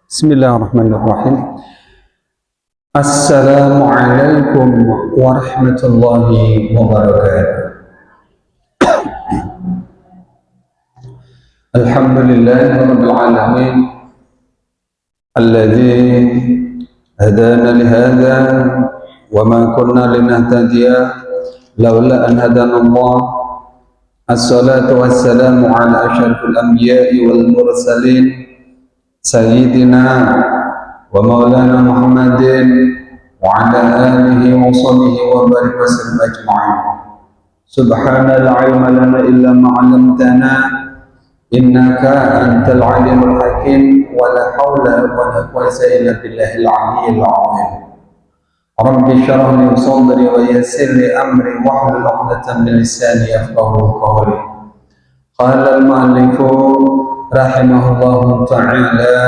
Bismillahirrahmanirrahim. Assalamualaikum warahmatullahi wabarakatuh. Alhamdulillahirabbil alamin alladzi hadana lihadza wa ma kunna linahtadiya laula an hadana Allah. Assalatu wassalamu ala asyrafil anbiya'i wal mursalin Sayyidina wa maulana Muhammadin wa ala alihi wa sahbihi wa barik wa sallam ajma'in. Subhana la ilma lana illa ma 'allamtana innaka antal alimul hakim wa la haula wa la quwwata illa billahil aliyyil azim. Rabbi shrah li sadri wa yassir li amri wahlul 'uqdatam min lisani yafqahu qawli. Qala al-mu'allifu rahimahullahu ta'ala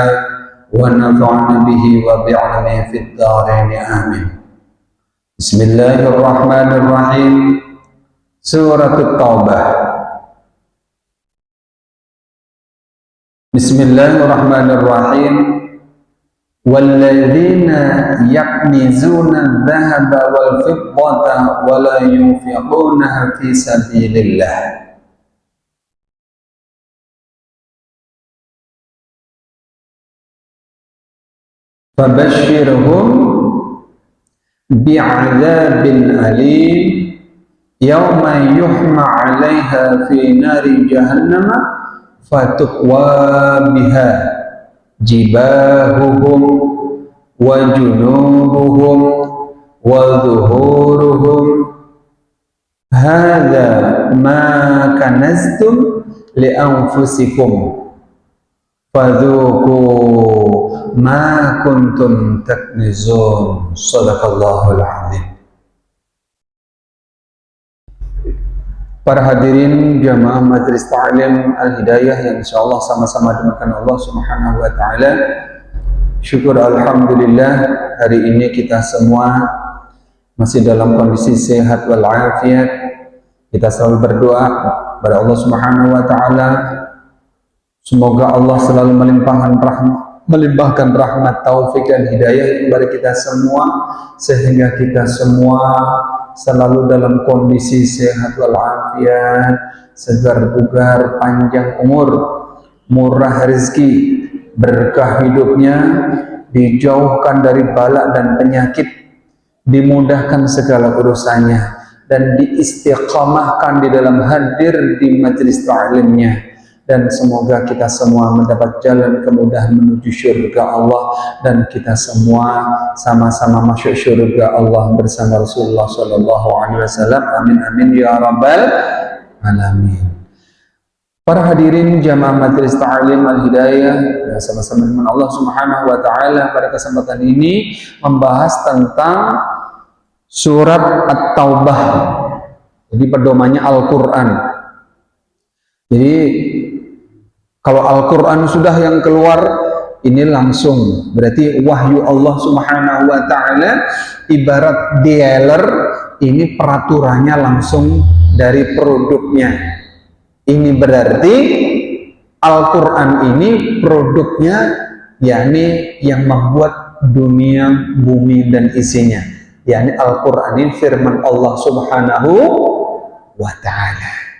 wa nafa'ana bihi wa bi'ilmihi fid dharain amin. Bismillahirrahmanirrahim. Surat At-Taubah. Bismillahirrahmanirrahim. Walladzina yaknizuna adh-dhahaba wal fiddata wa la yunfiqunaha fi sabilillah. Fabashshirhum bi'adzabin alim yawma yuhma 'alaiha fi nari jahannam fatukwa biha jibahuhum wa junubuhum wa dhuhuruhum hadza ma kanaztum li anfusikum fadzuku ma kuntum taknizun. Shadaqallahul azim. Para hadirin jamaah Majelis Ta'lim Al-Hidayah yang insyaallah sama-sama dimuliakan Allah Subhanahu wa taala. Syukur alhamdulillah hari ini kita semua masih dalam kondisi sehat wal afiat. Kita selalu berdoa kepada Allah Subhanahu wa taala semoga Allah selalu melimpahkan rahmat, taufik dan hidayah kepada kita semua sehingga kita semua selalu dalam kondisi sehat walafiat, segar bugar, panjang umur, murah rezeki, berkah hidupnya, dijauhkan dari bala dan penyakit, dimudahkan segala urusannya dan diistiqamahkan di dalam hadir di majelis ta'limnya. Dan semoga kita semua mendapat jalan kemudahan menuju syurga Allah dan kita semua sama-sama masuk syurga Allah bersama Rasulullah SAW. Amin amin ya rabbal alamin. Para hadirin jamaah Majelis Ta'lim Al-Hidayah, ya, sama-sama dengan Allah Subhanahu wa taala pada kesempatan ini membahas tentang surat At-Taubah. Jadi pedomannya Al-Qur'an. Jadi kalau Al-Quran sudah yang keluar, ini langsung. Berarti wahyu Allah Subhanahu wa ta'ala ibarat dealer, ini peraturannya langsung dari produknya. Ini berarti Al-Quran ini produknya, yakni yang membuat dunia, bumi, dan isinya. Yakni Al-Quran ini firman Allah Subhanahu wa ta'ala.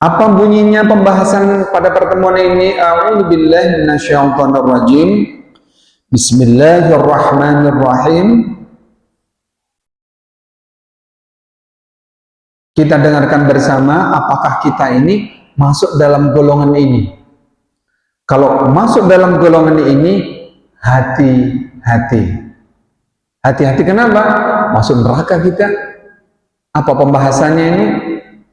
Apa bunyinya pembahasan pada pertemuan ini? A'udzubillahi minasyaitonirrajim. Bismillahirrahmanirrahim. Kita dengarkan bersama apakah kita ini masuk dalam golongan ini. Kalau masuk dalam golongan ini, hati-hati. Hati-hati kenapa? Masuk neraka kita. Apa pembahasannya ini?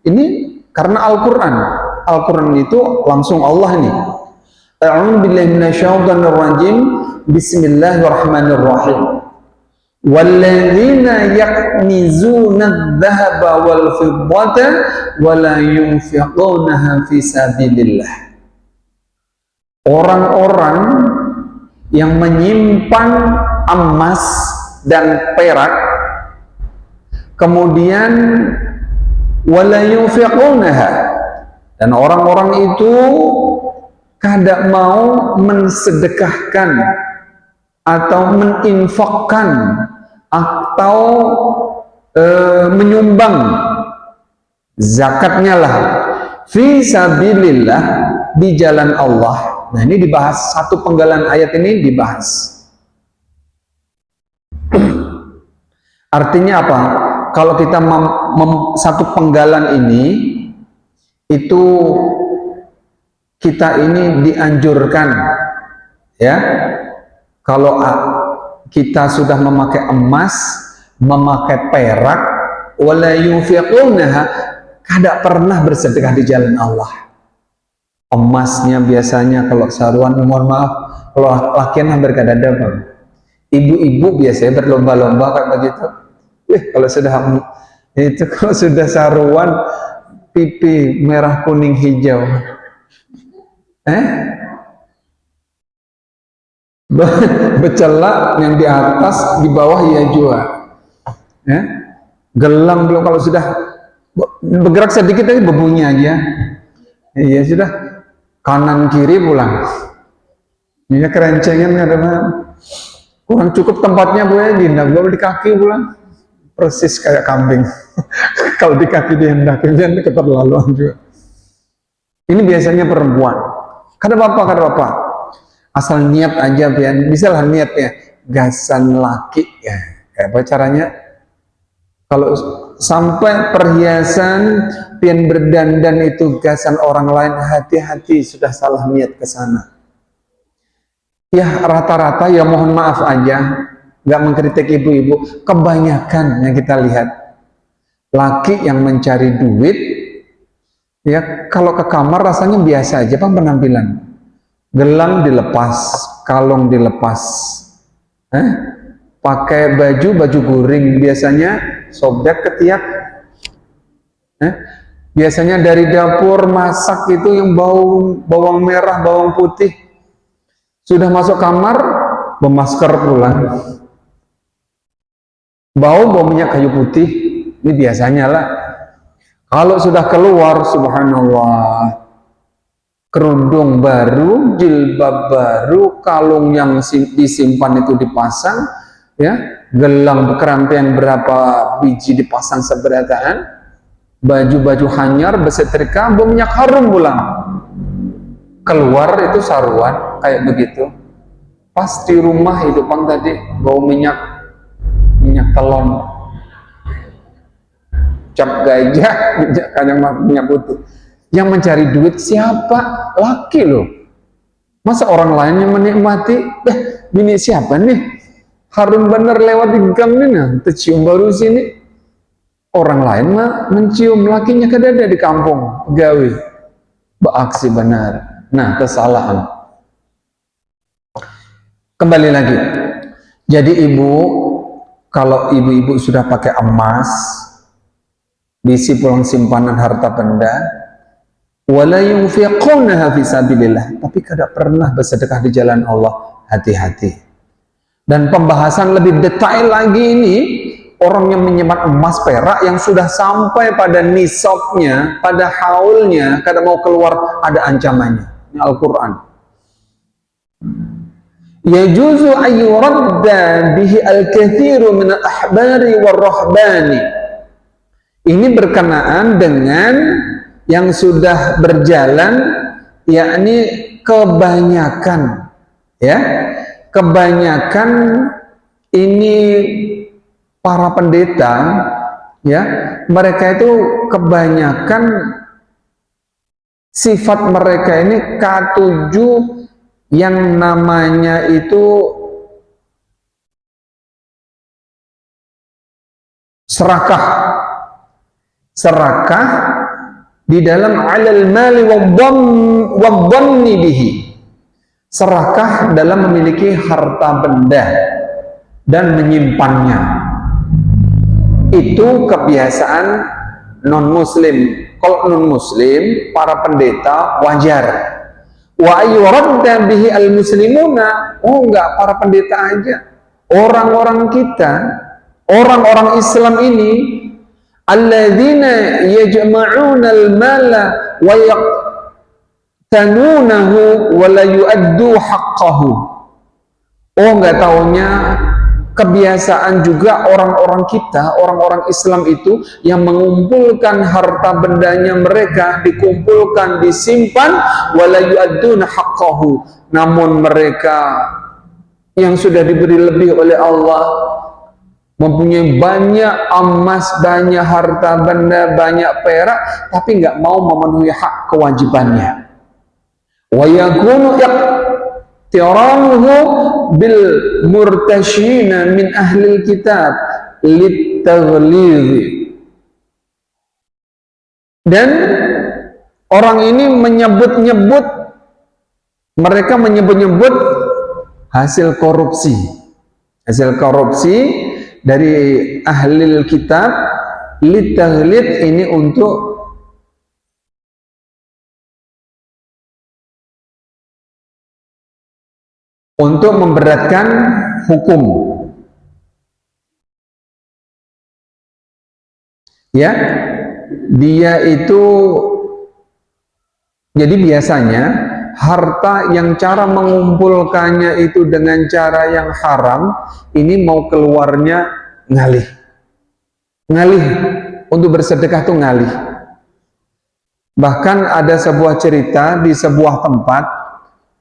Ini karena Al-Quran itu langsung Allah ini. A'udzubillahi minasyaitonirrajim. Bismillahirrahmanirrahim. Walladzina yaknizuna adh-dhahaba wal fiddata wa la yunfiqunaha fi sabilillah. Orang-orang yang menyimpan emas dan perak kemudian wala yunfiqunaha, dan orang-orang itu kada mau mensedekahkan atau meninfakkan atau menyumbang zakatnya lah fi sabilillah, di jalan Allah. Nah, ini dibahas, satu penggalan ayat ini dibahas. Artinya apa? Kalau kita satu penggalan ini, itu kita ini dianjurkan, ya, kalau kita sudah memakai emas, memakai perak, wala yunfiqunaha, kada pernah bersedekah di jalan Allah. Emasnya biasanya kalau saruan, mohon maaf, kalau lakian hampir kada ada, Bang. Ibu-ibu biasanya berlomba-lomba kayak begitu. Kalau sudah saruan pipi merah kuning hijau, becelak yang di atas, di bawah ya jua, gelang belum, kalau sudah bergerak sedikit aja berbunyi aja, iya sudah kanan kiri pulang, ini kerencengan ada kurang cukup tempatnya, Bu ya, dindak di kaki pulang, persis kayak kambing. Kalau di kaki dihendakin, dia keterlaluan juga. Ini biasanya perempuan. Kada apa-apa. Asal niat aja, pian. Bisa lah niatnya. Gasan laki, ya. Kayak apa caranya? Kalau sampai perhiasan, pian berdandan itu gasan orang lain, hati-hati, sudah salah niat ke sana. Ya rata-rata, ya mohon maaf aja, nggak mengkritik ibu-ibu, kebanyakan yang kita lihat laki yang mencari duit, ya kalau ke kamar rasanya biasa aja, Bang, penampilan, gelang dilepas, kalung dilepas, pakai baju guring, biasanya sobek ketiak, biasanya dari dapur masak itu yang bau bawang merah, bawang putih, sudah masuk kamar bermasker pulang, bau minyak kayu putih, ini biasanya lah. Kalau sudah keluar, subhanallah, kerudung baru, jilbab baru, kalung yang disimpan itu dipasang, ya, gelang kerampian berapa biji dipasang seberataan, baju-baju hanyar bersetrika, bau minyak harum pulang. Keluar itu saruan kayak begitu. Pas di rumah itu, Bang, tadi bau minyak telon, cap gajah, kadang minyak putih. Yang mencari duit siapa? Laki loh. Masa orang lain yang menikmati? Bini siapa nih? Harum bener lewat di gang nih, nah, tercium baru sini. Orang lain mah mencium, lakinya kadada di kampung gawe, beraksi benar. Nah, kesalahan. Kembali lagi. Jadi kalau ibu-ibu sudah pakai emas, diisi pulang simpanan harta benda, wala yunfiqunaha fi sabilillah, tapi kada pernah bersedekah di jalan Allah, hati-hati. Dan pembahasan lebih detail lagi ini, orang yang menyimpan emas perak yang sudah sampai pada nisabnya, pada haulnya, kada mau keluar, ada ancamannya. Ini Al-Quran. Yajuzu ayyuradda bihi al-kathiru min al-ahbari war-rahbani. Ini berkenaan dengan yang sudah berjalan, yakni kebanyakan, ya, kebanyakan ini para pendeta, ya, mereka itu kebanyakan sifat mereka ini K7 yang namanya itu serakah di dalam alal mali wadhanni bihi, serakah dalam memiliki harta benda dan menyimpannya. Itu kebiasaan non muslim. Kalau non muslim, para pendeta wajar. Wa ayyuradda bihi al muslimuna, oh enggak, para pendeta aja, orang-orang kita, orang-orang Islam ini, alladzina yajma'una al-mala wa tanunahu wa la yu'addu haqqahu. Oh, nggak taunya kebiasaan juga orang-orang kita, orang-orang Islam itu yang mengumpulkan harta bendanya mereka, dikumpulkan, disimpan, wala yu'adduna haqqahu. Namun mereka yang sudah diberi lebih oleh Allah, mempunyai banyak emas, banyak harta benda, banyak perak, tapi nggak mau memenuhi hak kewajibannya. Wa yakunu iqtiranuhu bil murtasyina min ahlil kitab litaghlidhi. Dan orang ini menyebut-nyebut, mereka menyebut-nyebut hasil korupsi dari ahlil kitab. Litaghlid ini untuk memberatkan hukum, ya. Dia itu, jadi biasanya harta yang cara mengumpulkannya itu dengan cara yang haram, ini mau keluarnya ngalih untuk bersedekah tuh ngalih. Bahkan ada sebuah cerita di sebuah tempat,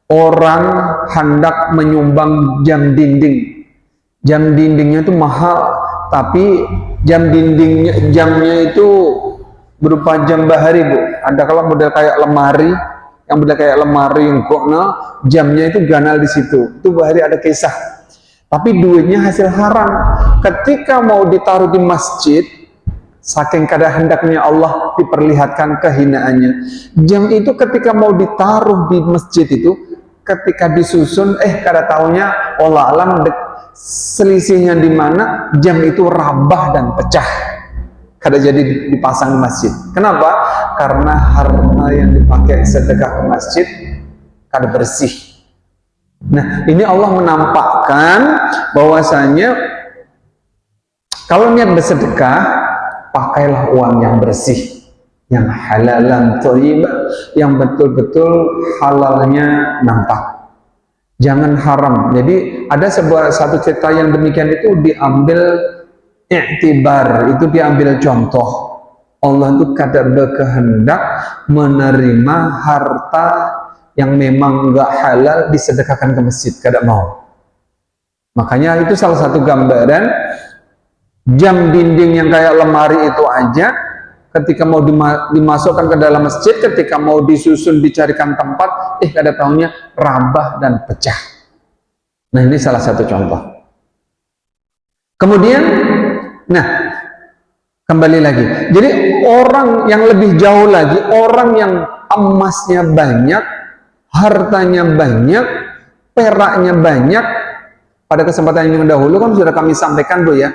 orang hendak menyumbang jam dindingnya itu mahal, tapi jamnya itu berupa jam bahari, Bu. Ada kalau model kayak lemari, jamnya itu ganal di situ. Itu bahari ada kisah. Tapi duitnya hasil haram. Ketika mau ditaruh di masjid, saking kada hendaknya Allah diperlihatkan kehinaannya. Jam itu ketika mau ditaruh di masjid itu, ketika disusun, kada taunya Allah alam selisihnya di mana jam itu rabah dan pecah. Kada jadi dipasang di masjid. Kenapa? Karena harta yang dipakai sedekah ke masjid kada bersih. Nah, ini Allah menampakkan bahwasanya kalau niat bersedekah, pakailah uang yang bersih, yang halalan thayyibah, yang betul-betul halalnya nampak. Jangan haram. Jadi ada satu cerita yang demikian itu diambil iktibar, itu diambil contoh. Allah itu kadang berkehendak menerima harta yang memang enggak halal disedekahkan ke masjid, kadang mau. Makanya itu salah satu gambaran jam dinding yang kayak lemari itu aja, ketika mau dimasukkan ke dalam masjid, ketika mau disusun, dicarikan tempat, kada taunya rabah dan pecah. Nah, ini salah satu contoh. Kemudian, nah, kembali lagi. Jadi orang yang lebih jauh lagi, orang yang emasnya banyak, hartanya banyak, peraknya banyak. Pada kesempatan yang dahulu kan sudah kami sampaikan, Bu, ya.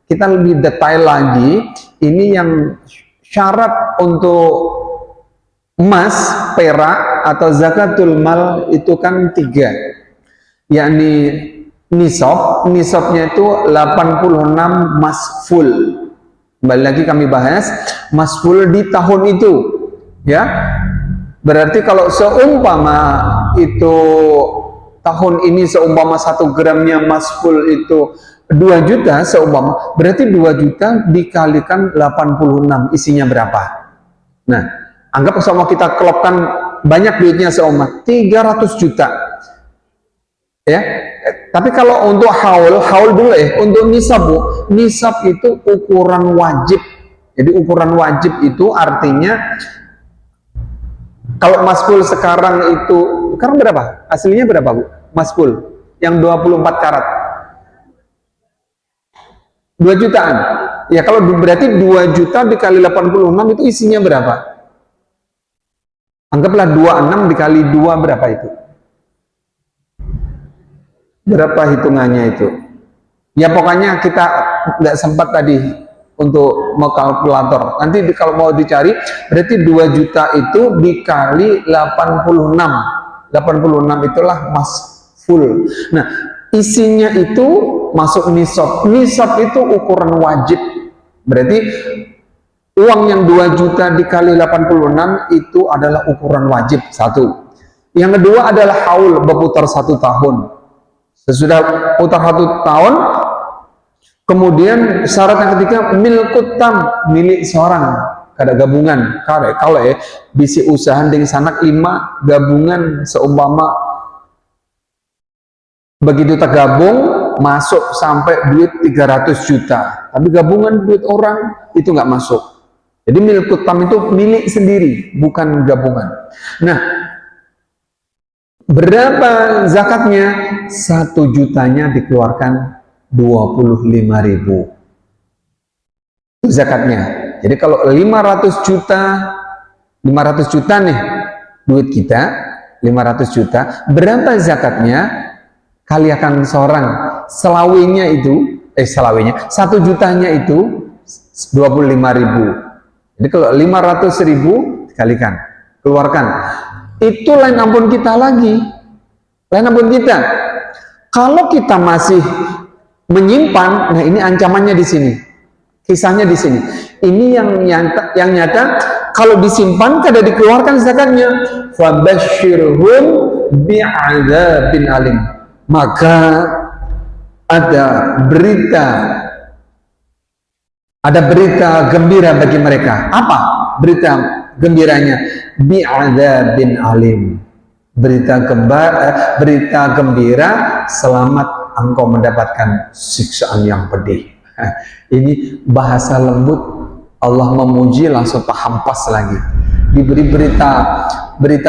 Kita lebih detail lagi. Ini yang syarat untuk emas, perak atau zakatul mal itu kan 3, yakni nisabnya itu 86 emas full. Kembali lagi kami bahas emas full di tahun itu, ya. Berarti kalau seumpama itu tahun ini seumpama 1 gramnya emas full itu 2 juta seumpama, berarti 2 juta dikalikan 86 isinya berapa? Nah, anggap seumpama kita kelopkan banyak duitnya seumpama 300 juta. Ya. Tapi kalau untuk haul dulu untuk nisab, Bu. Nisab itu ukuran wajib. Jadi ukuran wajib itu artinya kalau emas full sekarang itu, sekarang berapa? Aslinya berapa, Bu? Emas full yang 24 karat. 2 jutaan. Ya, kalau berarti 2 juta dikali 86 itu isinya berapa? Anggaplah 26 dikali 2 berapa itu? Berapa hitungannya itu? Ya pokoknya kita nggak sempat tadi untuk mau kalkulator. Nanti kalau mau dicari, berarti 2 juta itu dikali 86. 86 itulah emas full. Nah, isinya itu masuk nisab. Nisab itu ukuran wajib. Berarti Uang yang 2 juta dikali 86 itu adalah ukuran wajib, satu. Yang kedua adalah haul, berputar 1 tahun. Sesudah putar 1 tahun, kemudian syarat yang ketiga milkut tam, milik seorang. Kada gabungan. Kalau bisi usaha dengan sanak 5 gabungan seumpama begitu tergabung masuk sampai duit 300 juta. Tapi gabungan duit orang itu nggak masuk. Jadi milkut tam itu milik sendiri, bukan gabungan. Nah, berapa zakatnya? 1 jutanya dikeluarkan 25.000. Itu zakatnya. Jadi kalau 500 juta nih duit kita, 500 juta, berapa zakatnya? Kalikan seorang, selawinya itu, 1 jutanya itu 25.000. Jadi kalau 500.000 dikalikan, keluarkan. Itu lain ampun kita lagi. Lain ampun kita. Kalau kita masih menyimpan, nah ini ancamannya di sini. Kisahnya di sini. Ini yang nyata kalau disimpan kada dikeluarkan zakatnya. Fabashshirhum bi'adzabin alim. Maka ada berita gembira bagi mereka. Apa berita gembiranya? Bi'adzabin alim. Berita gembira, selamat engkau mendapatkan siksaan yang pedih. Ini bahasa lembut, Allah memuji langsung paham pas lagi. Diberi berita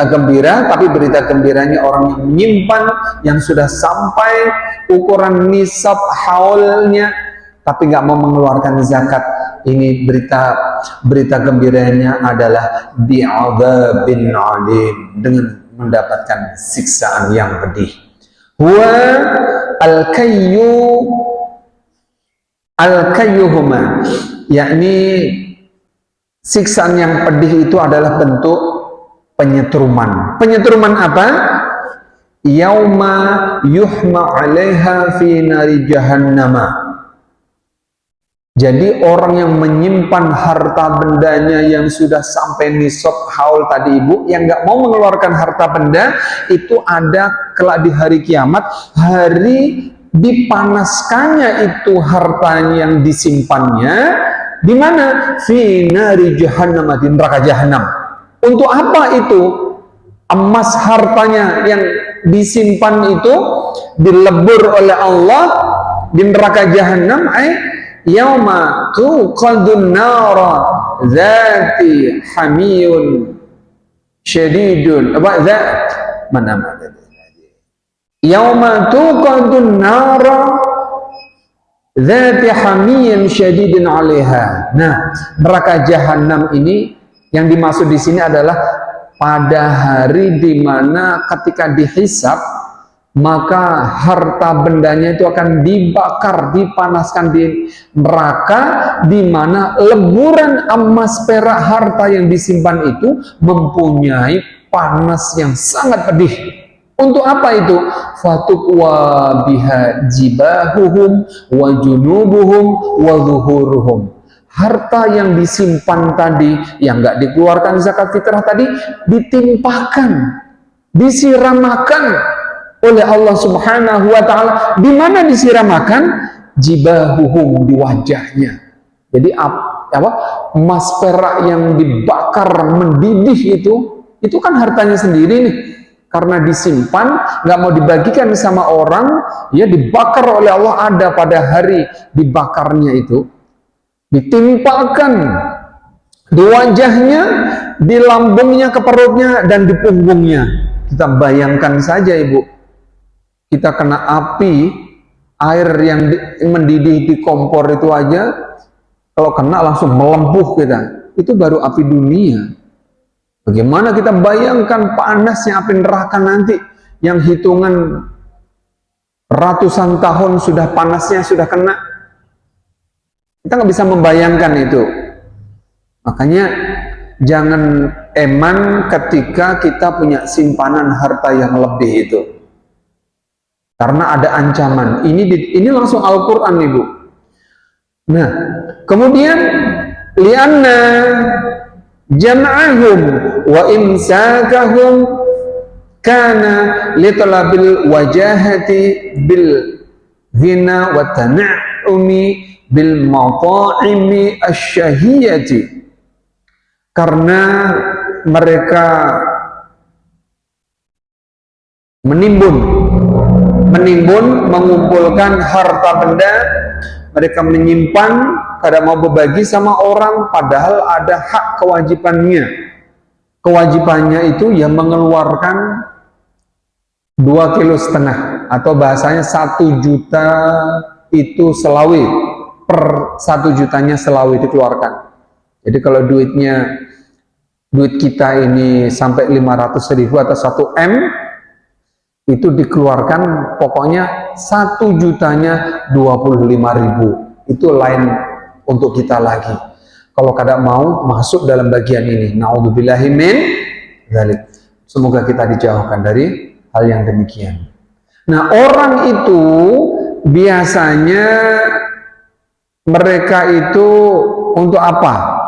gembira, tapi berita gembiranya orang yang menyimpan, yang sudah sampai ukuran nisab haulnya, tapi nggak mau mengeluarkan zakat. Ini berita gembiranya adalah bi'adzabin alim, dengan mendapatkan siksaan yang pedih. Huwa al-kayyuhuma, yakni siksaan yang pedih itu adalah bentuk penyetruman. Penyetruman apa? Yauma yuhma 'alaiha fi nari jahannama. Jadi orang yang menyimpan harta bendanya yang sudah sampai nisab haul tadi ibu, yang nggak mau mengeluarkan harta benda, itu ada kelak di hari kiamat, hari dipanaskannya itu hartanya yang disimpannya, di mana? Fi nari jahannam, di neraka jahanam. Untuk apa itu? Emas hartanya yang disimpan itu dilebur oleh Allah di neraka jahanam, yauma tuqadun nara zati hamiyun syadidun yauma tuqadun nara zati hamiyun syadidun 'alaiha. Nah, neraka jahanam ini yang dimaksud di sini adalah pada hari di mana ketika dihisab, maka harta bendanya itu akan dibakar, dipanaskan di neraka, di mana leburan emas perak harta yang disimpan itu mempunyai panas yang sangat pedih. Untuk apa itu? Fatukwa biha jibahuhum wa junubuhum wa zuhuruhum. Harta yang disimpan tadi, yang nggak dikeluarkan zakat fitrah tadi, ditimpakan, disiramakan oleh Allah Subhanahu wa taala. Di mana disiramakan? Jibahuhum, di wajahnya. Jadi emas perak yang dibakar mendidih itu kan hartanya sendiri nih. Karena disimpan, nggak mau dibagikan sama orang, ya dibakar oleh Allah, ada pada hari dibakarnya itu. Ditimpakan di wajahnya, di lambungnya, ke perutnya, dan di punggungnya. Kita bayangkan saja ibu, kita kena api, air yang mendidih di kompor itu aja, kalau kena langsung melempuh kita. Itu baru api dunia. Bagaimana kita bayangkan panasnya api neraka nanti, yang hitungan ratusan tahun sudah panasnya, sudah kena. Kita nggak bisa membayangkan itu. Makanya jangan eman ketika kita punya simpanan harta yang lebih itu. Karena ada ancaman. Ini langsung Al-Quran ibu. Nah, kemudian lianna jam'ahum wa imsakahum kana litalabil wajahati bil ghina wa tana'umi bil mata'imi asyahiyati, karena mereka menimbun, mengumpulkan harta benda, mereka menyimpan, kada mau berbagi sama orang, padahal ada hak kewajibannya. Kewajibannya itu ya mengeluarkan 2,5 kilo atau bahasanya 1 juta itu selawi, per 1 jutanya selawi dikeluarkan. Jadi kalau duit kita ini sampai 500.000 atau 1 M, itu dikeluarkan pokoknya 1 jutanya 25.000, itu lain untuk kita lagi. Kalau kada mau masuk dalam bagian ini, naudzubillahi min dzalik. Semoga kita dijauhkan dari hal yang demikian. Nah, orang itu biasanya mereka itu untuk apa?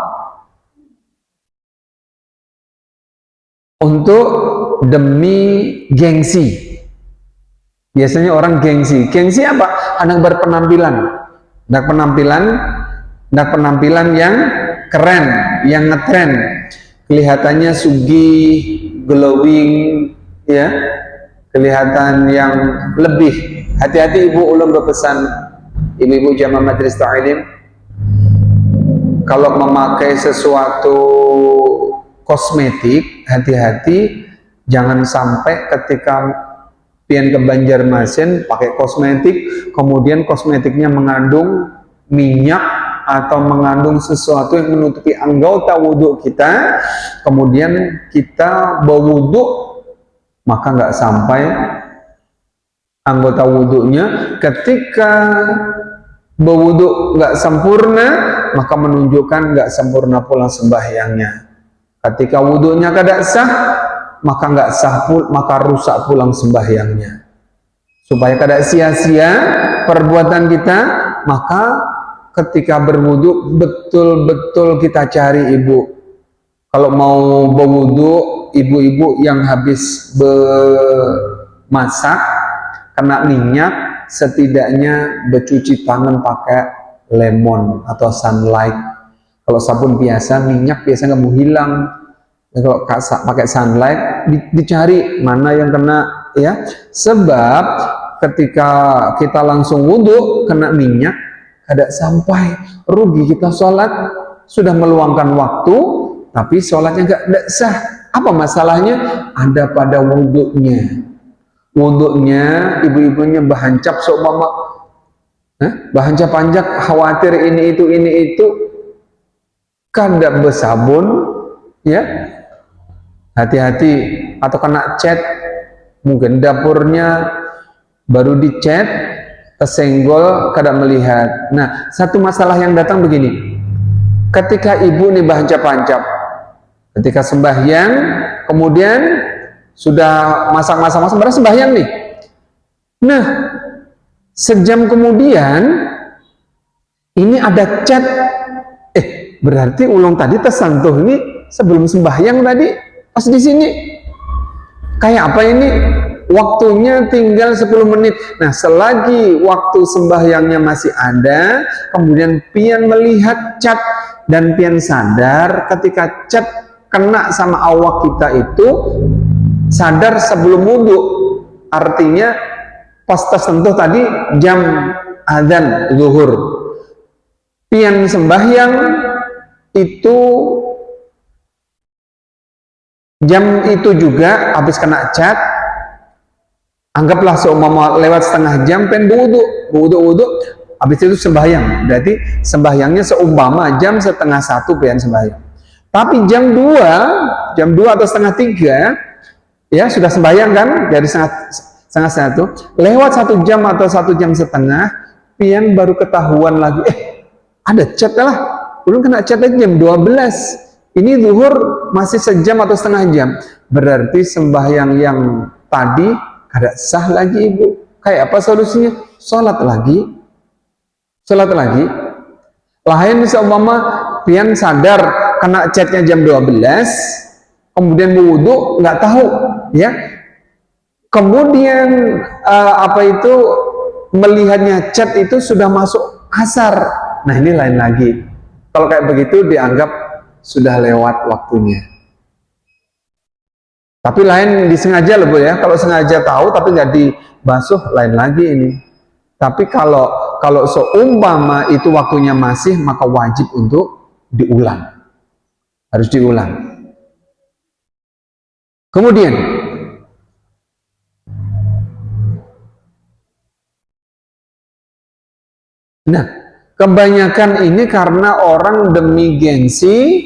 Untuk demi gengsi. Biasanya orang gengsi. Gengsi apa? Hendak berpenampilan. Hendak penampilan yang keren, yang ngetren. Kelihatannya sugih, glowing, ya. Kelihatan yang lebih. Hati-hati ibu ulun berpesan, ibu-ibu jamaah majelis ta'lim, kalau memakai sesuatu kosmetik, hati-hati, jangan sampai ketika pian ke Banjarmasin pakai kosmetik, kemudian kosmetiknya mengandung minyak atau mengandung sesuatu yang menutupi anggota wudhu kita, kemudian kita berwudhu, maka nggak sampai anggota wudhunya. Ketika berwudhu nggak sempurna, maka menunjukkan nggak sempurna pula sembahyangnya. Ketika wudhunya kada sah, maka nggak sah pun, maka rusak pulang sembahyangnya. Supaya kada sia-sia perbuatan kita, maka ketika berwudhu betul-betul kita cari ibu. Kalau mau berwudhu, ibu-ibu yang habis bermasak kena minyak, setidaknya bercuci tangan pakai lemon atau sunlight. Kalau sabun biasa, minyak biasa nggak mau hilang. Kalau pakai sunlight, dicari mana yang kena, ya. Sebab ketika kita langsung wudhu kena minyak, kada sampai, rugi kita sholat, sudah meluangkan waktu, tapi sholatnya nggak sah. Apa masalahnya? Ada pada wudhunya. Wudhunya, ibu-ibunya bahancap seumpama, bahancap-hancap, khawatir ini itu, kada bersabun, ya. Hati-hati, atau kena cat, mungkin dapurnya baru dicat, tersenggol, kada melihat. Nah, satu masalah yang datang begini, ketika ibu nih bahancap-hancap, ketika sembahyang, kemudian sudah masak-masak, baru sembahyang nih. Nah, sejam kemudian ini ada cat, berarti ulung tadi tersentuh ini sebelum sembahyang tadi, pas di sini. Kayak apa ini? Waktunya tinggal 10 menit. Nah, selagi waktu sembahyangnya masih ada, kemudian pian melihat cat dan pian sadar ketika cat kena sama awak kita itu, sadar sebelum wudhu. Artinya pas tersentuh tadi jam adzan zuhur. Pian sembahyang itu jam itu juga habis kena cat, anggaplah seumpama lewat setengah jam pen wudhu, habis itu sembahyang. Berarti sembahyangnya seumpama jam 12:30 pen sembahyang. Tapi jam 2 atau setengah 3, ya sudah sembahyang kan, dari setengah 1, lewat 1 jam atau 1 jam setengah, pian baru ketahuan lagi, ada cat lah, belum kena cat lagi jam 12. Ini zuhur masih sejam atau setengah jam. Berarti sembahyang yang tadi kada sah lagi ibu. Kayak apa solusinya? Sholat lagi. Lain seumpama pian sadar kena chatnya jam 12, kemudian berwudu, nggak tahu, ya. Kemudian melihatnya chat itu sudah masuk asar. Nah, ini lain lagi. Kalau kayak begitu dianggap sudah lewat waktunya. Tapi lain disengaja loh Bu ya. Kalau sengaja tahu tapi nggak dibasuh, lain lagi ini. Tapi kalau seumpama itu waktunya masih, maka wajib untuk diulang. Harus diulang. Kemudian kebanyakan ini karena orang demi gengsi,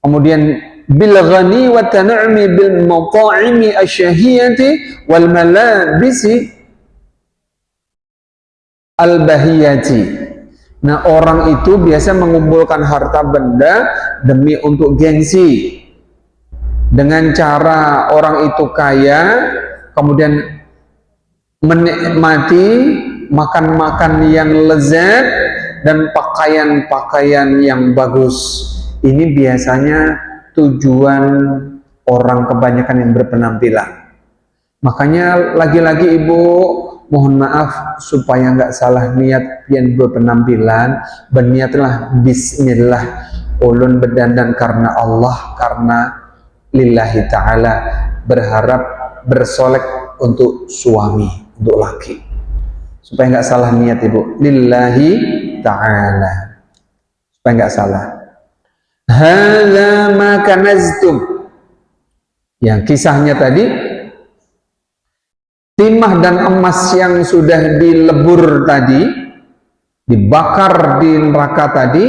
kemudian bil ghani wa tan'imi bil mata'imi asyahiyati wal malabisi al bahiyati. Nah, orang itu biasa mengumpulkan harta benda demi untuk gengsi. Dengan cara orang itu kaya, kemudian menikmati makan-makan yang lezat dan pakaian-pakaian yang bagus. Ini biasanya tujuan orang kebanyakan yang berpenampilan. Makanya lagi-lagi Ibu, mohon maaf supaya nggak salah niat yang berpenampilan, berniatlah bismillah, ulun berdandan karena Allah, karena lillahi ta'ala, berharap bersolek untuk suami, untuk laki, supaya nggak salah niat Ibu, lillahi ta'ala, supaya nggak salah. Hadza ma kanaztum, yang kisahnya tadi, timah dan emas yang sudah dilebur tadi, dibakar di neraka tadi,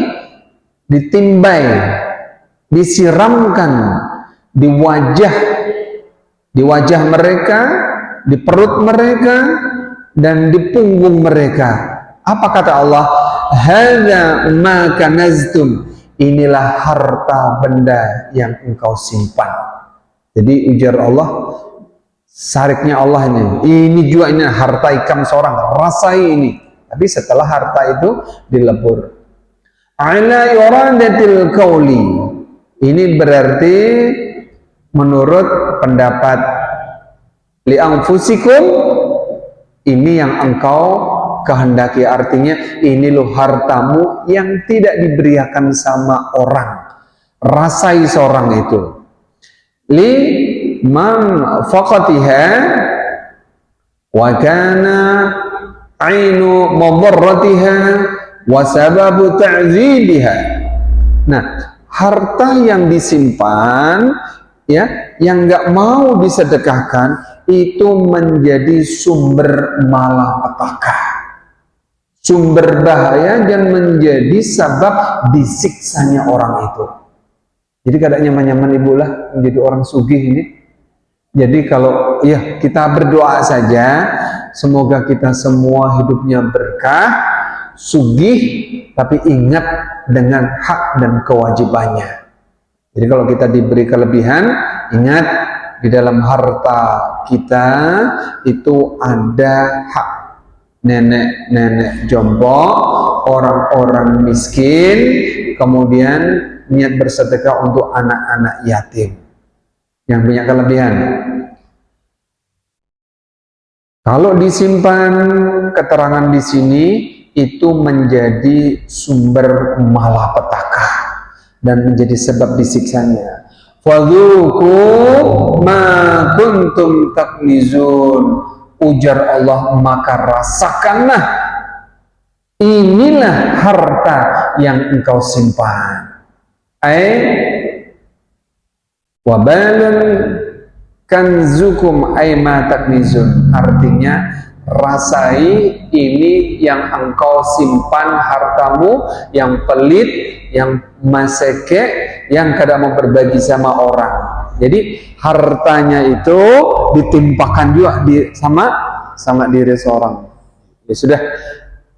ditimbai, disiramkan di wajah mereka, di perut mereka, dan di punggung mereka. Apa kata Allah? Hadza ma kanaztum, inilah harta benda yang engkau simpan. Jadi ujar Allah, sariknya Allah ini juga ini harta ikam seorang, rasai ini. Tapi setelah harta itu dilebur. Ala iradatil qauli, ini berarti menurut pendapat li anfusikum, ini yang engkau kehendaki, artinya ini loh hartamu yang tidak diberiakan sama orang, rasai seorang itu. Li man faqatiha wa kana ainu madarratiha wa sababu ta'zibiha. Nah, harta yang disimpan, ya, yang nggak mau disedekahkan, itu menjadi sumber malapetaka, sumber bahaya, dan menjadi sebab disiksanya orang itu. Jadi kadang nyaman-nyaman Ibu lah menjadi orang sugih ini. Jadi kalau ya kita berdoa saja, semoga kita semua hidupnya berkah, sugih, tapi ingat dengan hak dan kewajibannya. Jadi kalau kita diberi kelebihan, ingat di dalam harta kita itu ada hak nenek-nenek jompo, orang-orang miskin, kemudian niat bersedekah untuk anak-anak yatim yang punya kelebihan. Kalau disimpan, keterangan di sini itu menjadi sumber malapetaka dan menjadi sebab disiksanya. Fadzuku ma kuntum taknizun, ujar Allah, maka rasakanlah inilah harta yang engkau simpan. Wabalun kanzukum ma taknizun, artinya rasai ini yang engkau simpan, hartamu yang pelit, yang maseke, yang kada mau berbagi sama orang. Jadi hartanya itu ditimpakan juga sama diri seorang. Ya sudah,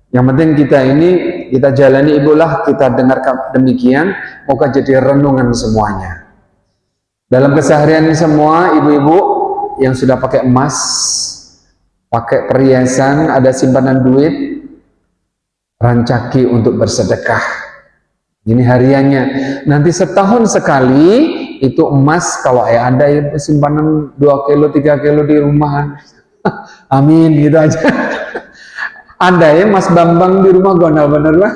yang penting kita ini kita jalani Ibu lah, kita dengarkan demikian, moga jadi renungan semuanya. Dalam keseharian ini semua ibu-ibu yang sudah pakai emas, pakai perhiasan, ada simpanan duit, rancaki untuk bersedekah. Ini hariannya. Nanti setahun sekali itu emas, kalau ada ya simpanan 2 kilo 3 kilo di rumah. Amin gitu aja. Ada ya Mas Bambang di rumah gondal bener lah.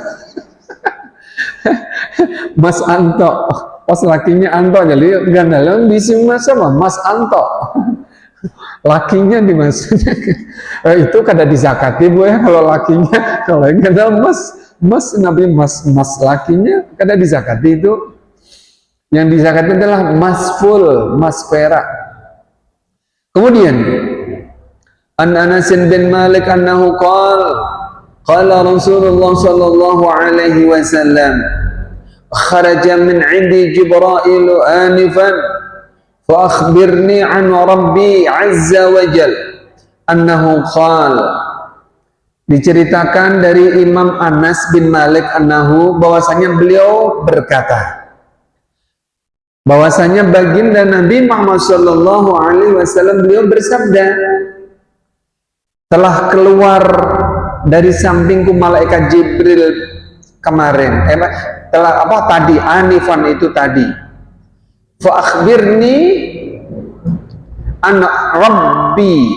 Mas Anto, pas lakinya Anto jadi gandalan bisi Mas sama Mas Anto. Lakinya dimaksudnya itu kada dizakati Bu ya, kalau lakinya, kalau yang gandal Mas nabi Mas lakinya kada dizakati itu. Yang dizakati adalah emas full, emas perak. Kemudian An Anas bin Malik annahu qala Rasulullah sallallahu alaihi wasallam kharaja min 'indi Jibril anifan fa akhbirni an Rabbi azza wa jal annahu qala. Diceritakan dari Imam Anas bin Malik annahu, bahwasanya beliau berkata, bahwasanya baginda Nabi Muhammad sallallahu alaihi wasallam beliau bersabda, telah keluar dari sampingku malaikat Jibril kemarin, telah apa tadi, anifan itu tadi, fa akhbirni an Rabbi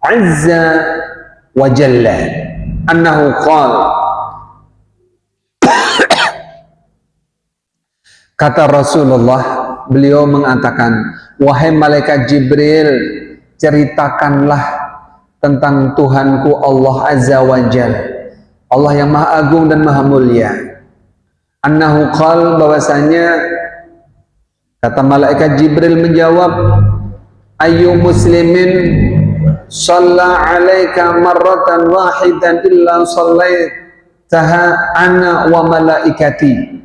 azza wa jalla annahu qala. Kata Rasulullah, beliau mengatakan, wahai malaikat Jibril, ceritakanlah tentang Tuhanku Allah Azza wa Jal, Allah yang maha agung dan maha mulia. Annahu qal, bahwasanya kata malaikat Jibril menjawab, ayu muslimin shalla alaika marratan wahidan illa sallaitaha ana wa malaikati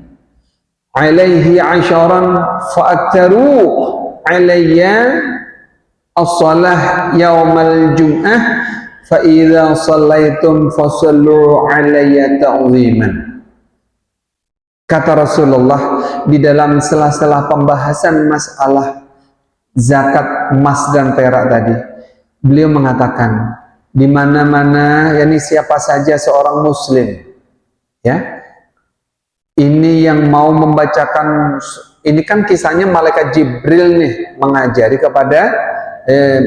alaihi asharan fa'aktaru alayya as-salah yaumal jum'ah fa idza shallaitum fasallu alayya ta'ziman. Kata Rasulullah di dalam sela-sela pembahasan masalah zakat emas dan perak tadi, beliau mengatakan, di mana-mana, yakni siapa saja seorang muslim ya, ini yang mau membacakan, ini kan kisahnya malaikat Jibril nih mengajari kepada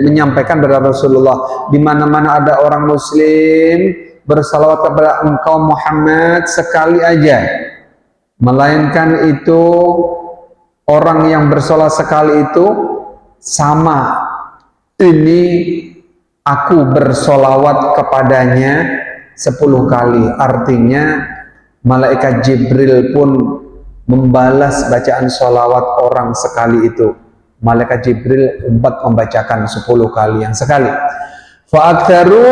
menyampaikan kepada Rasulullah, di mana-mana ada orang muslim bersalawat kepada engkau Muhammad sekali aja, melainkan itu orang yang bersalawat sekali itu sama ini aku bersolawat kepadanya 10 kali. Artinya malaikat Jibril pun membalas bacaan solawat orang sekali itu. Malaikat Jibril membacakan 10 kali yang sekali. Fa'aktaru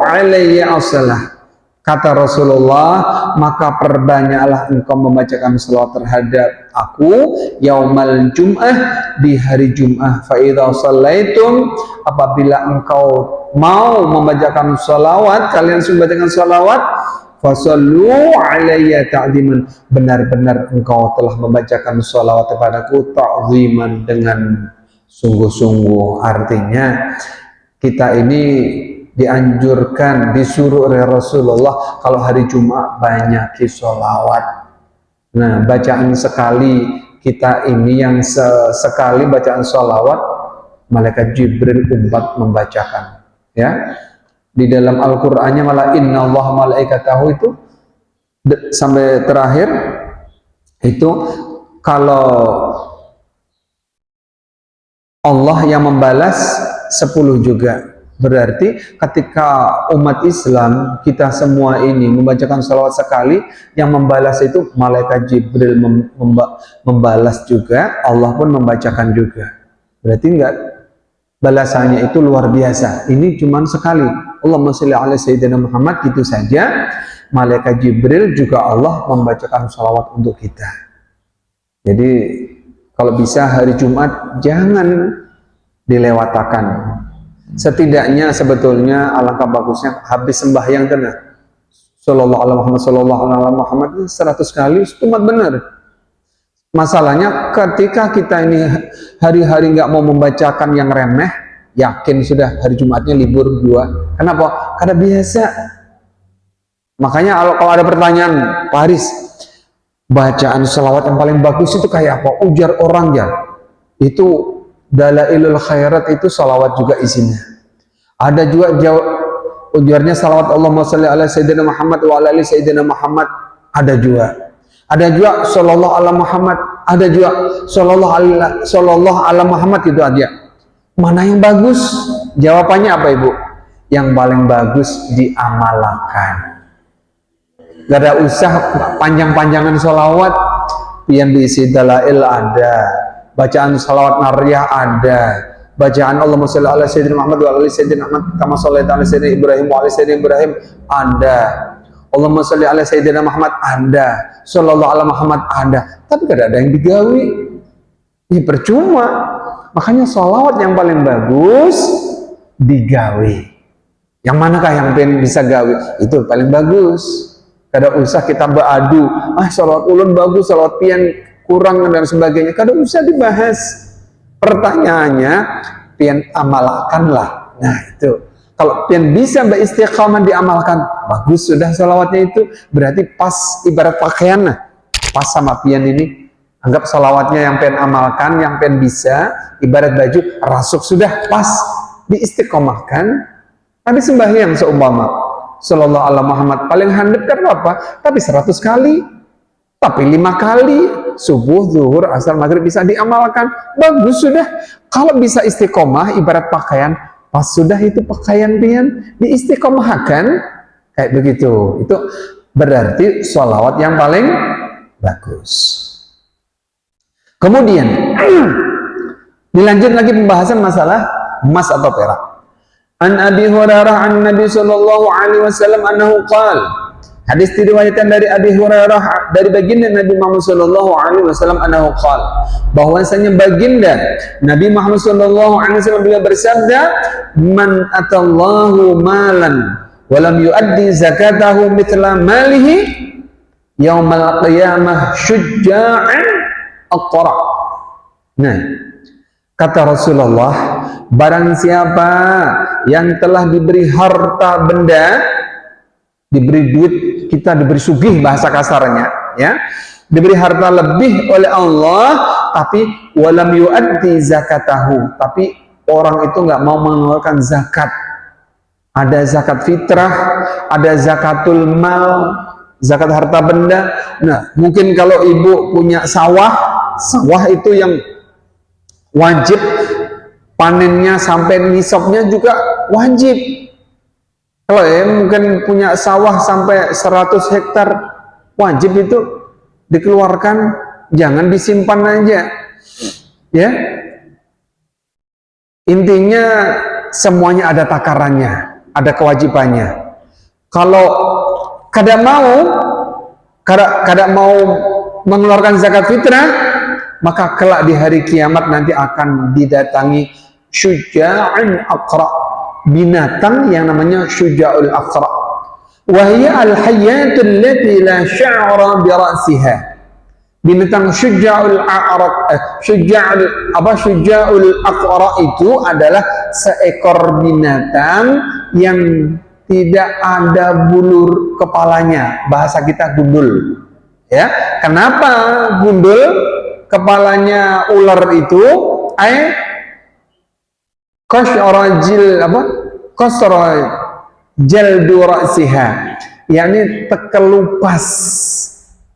alayya as-salah. Kata Rasulullah, maka perbanyaklah engkau membacakan salawat terhadap aku yaumal jum'ah, di hari Jum'ah. Fa idza shallaitum, apabila engkau mau membacakan salawat, kalian membacakan salawat, fasallu alayya ta'ziman, benar-benar engkau telah membacakan salawat kepadaku ta'ziman, dengan sungguh-sungguh. Artinya kita ini dianjurkan, disuruh oleh Rasulullah kalau hari Jumat banyak sholawat. Nah, bacaan sekali kita ini yang sekali bacaan sholawat, malaikat Jibril membacakan. Ya, di dalam Al-Qur'annya malah Inna Allah malaikatahu itu sampai terakhir itu, kalau Allah yang membalas 10 juga. Berarti ketika umat Islam kita semua ini membacakan salawat sekali, yang membalas itu malaikat Jibril membalas juga, Allah pun membacakan juga. Berarti enggak, balasannya itu luar biasa. Ini cuma sekali. Allahumma sholli ala sayyidina Muhammad, gitu saja. Malaikat Jibril juga Allah membacakan salawat untuk kita. Jadi kalau bisa hari Jumat jangan dilewatakan. Setidaknya sebetulnya alangkah bagusnya habis sembahyang kena sallallahu alaihi Muhammad 100 kali cuma benar. Masalahnya ketika kita ini hari-hari nggak mau membacakan yang remeh, yakin sudah hari Jumatnya libur 2. Kenapa? Karena biasa. Makanya kalau ada pertanyaan, Pak Haris, Bacaan salawat yang paling bagus itu kayak apa? Ujar orang ya. Itu dalailul khairat, itu salawat juga isinya. Ada juga ujarnya salawat Allahumma sholli ala sayyidina Muhammad wa ala ali sayyidina Muhammad. Ada juga. Ada juga sallallahu ala Muhammad. Ada juga sallallahu ala Muhammad, itu aja. Mana yang bagus? Jawabannya apa, Ibu? Yang paling bagus diamalkan. Gak ada usah panjang-panjangan sholawat. Yang diisi dalail ada, bacaan sholawat nariyah ada, bacaan Allahumma sholli ala sayyidina Muhammad wa ala sayyidina Muhammad kama shallaita ala sayyidina Ibrahim wa ala sayyidina Ibrahim ada, Allahumma sholli ala sayyidina Muhammad ada, sallallahu ala Muhammad ada. Tapi gak ada yang digawi, ya percuma. Makanya sholawat yang paling bagus digawi. Yang manakah yang pengen bisa gawi? Itu paling bagus. Kada usah kita beradu, sholawat ulun bagus, sholawat pian kurang dan sebagainya. Kada usah dibahas. Pertanyaannya, pian amalkanlah. Nah itu, kalau pian bisa beristiqamah diamalkan, bagus sudah sholawatnya itu. Berarti pas, ibarat pakaian, pas sama pian ini. Anggap sholawatnya yang pian amalkan, yang pian bisa, ibarat baju, rasuk sudah pas, diistiqomahkan. Tapi sembahyang seumpama sallallahu ala Muhammad paling handap kan apa? Tapi 100 kali, tapi 5 kali, subuh, zuhur, asar, maghrib bisa diamalkan, bagus sudah. Kalau bisa istiqomah, ibarat pakaian, pas sudah itu pakaian pian diistiqomahkan, kayak begitu. Itu berarti sholawat yang paling bagus. Kemudian dilanjut lagi pembahasan masalah emas atau perak. An Abi Hurairah an Nabi sallallahu alaihi wasallam annahu qala. Hadis diriwayatkan dari Abi Hurairah dari baginda Nabi Muhammad sallallahu alaihi wasallam annahu qala, bahwasanya baginda Nabi Muhammad sallallahu alaihi wasallam beliau bersabda, man atallahu malan wa lam yuaddi zakatahu mithla malihi yaumal qiyamah syujja'an aqra. Nah, kata Rasulullah, barang siapa yang telah diberi harta benda, diberi duit, kita diberi sugih bahasa kasarnya, ya, diberi harta lebih oleh Allah, tapi walam yuaddi zakatahu, tapi orang itu nggak mau mengeluarkan zakat. Ada zakat fitrah, ada zakatul mal, zakat harta benda. Nah, mungkin kalau ibu punya sawah itu yang wajib panennya sampai nisabnya juga wajib. Kalau mungkin punya sawah sampai 100 hektar, wajib itu dikeluarkan, jangan disimpan aja. Ya. Intinya semuanya ada takarannya, ada kewajibannya. Kalau kada mau mengeluarkan zakat fitrah, maka kelak di hari kiamat nanti akan didatangi syuja'un aqra, binatang yang namanya syuja'ul aqra. Wa hiya al-hayyatul lati la sya'ra bi ra'siha. Binatang syuja'ul aqra itu adalah seekor binatang yang tidak ada bulur kepalanya. Bahasa kita gundul. Ya, kenapa gundul? Kepalanya ular itu jaldu ra'siha, yakni terkelupas,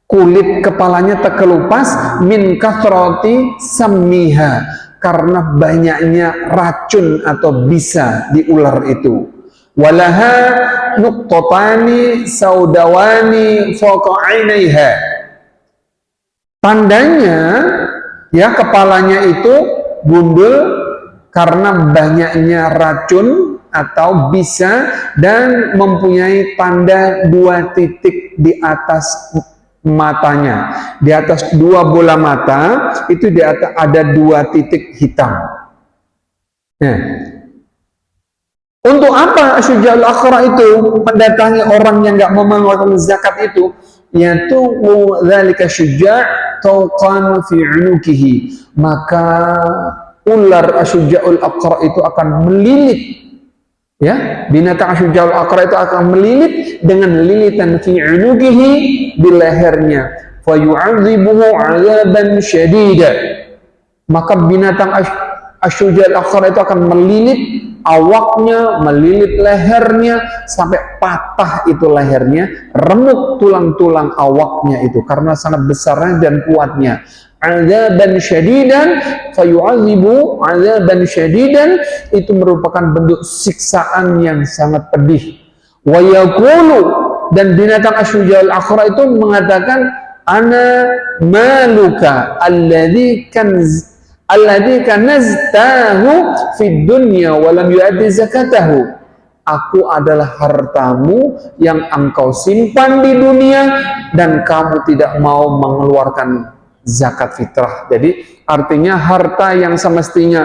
kulit kepalanya terkelupas, min kathrati sammiha, karena banyaknya racun atau bisa di ular itu. Walaha nuqtatani saudawani fawqa 'ainaiha, tandanya ya kepalanya itu gundul karena banyaknya racun atau bisa, dan mempunyai tanda 2 titik di atas matanya, di atas 2 bola mata itu di atas ada 2 titik hitam. Nah, untuk apa syuja'ul aqra itu mendatangi orang yang nggak mau mengeluarkan zakat itu? Yaitu dzalika syuja' tawqan fi 'unukihi, maka ular asyuja'ul aqra itu akan melilit, ya, binatang asyuja'ul aqra itu akan melilit dengan lilitan fi 'unukihi, di lehernya. fayu'adzibuhu 'adzaban syadida. Maka binatang asyuja'ul aqra itu akan melilit awaknya, melilit lehernya sampai patah itu lehernya, remuk tulang-tulang awaknya itu karena sangat besarnya dan kuatnya. 'Adzaban syadidan, fayu'adzibu 'adzaban syadidan, itu merupakan bentuk siksaan yang sangat pedih. Wa yaqulu, dan binatang asyuja'ul aqra itu mengatakan, ana maluka alladzi kanaztahu fid dunya wa lam yu'addi zakatahu. Aku adalah hartamu yang engkau simpan di dunia dan kamu tidak mau mengeluarkan zakat fitrah. Jadi artinya harta yang semestinya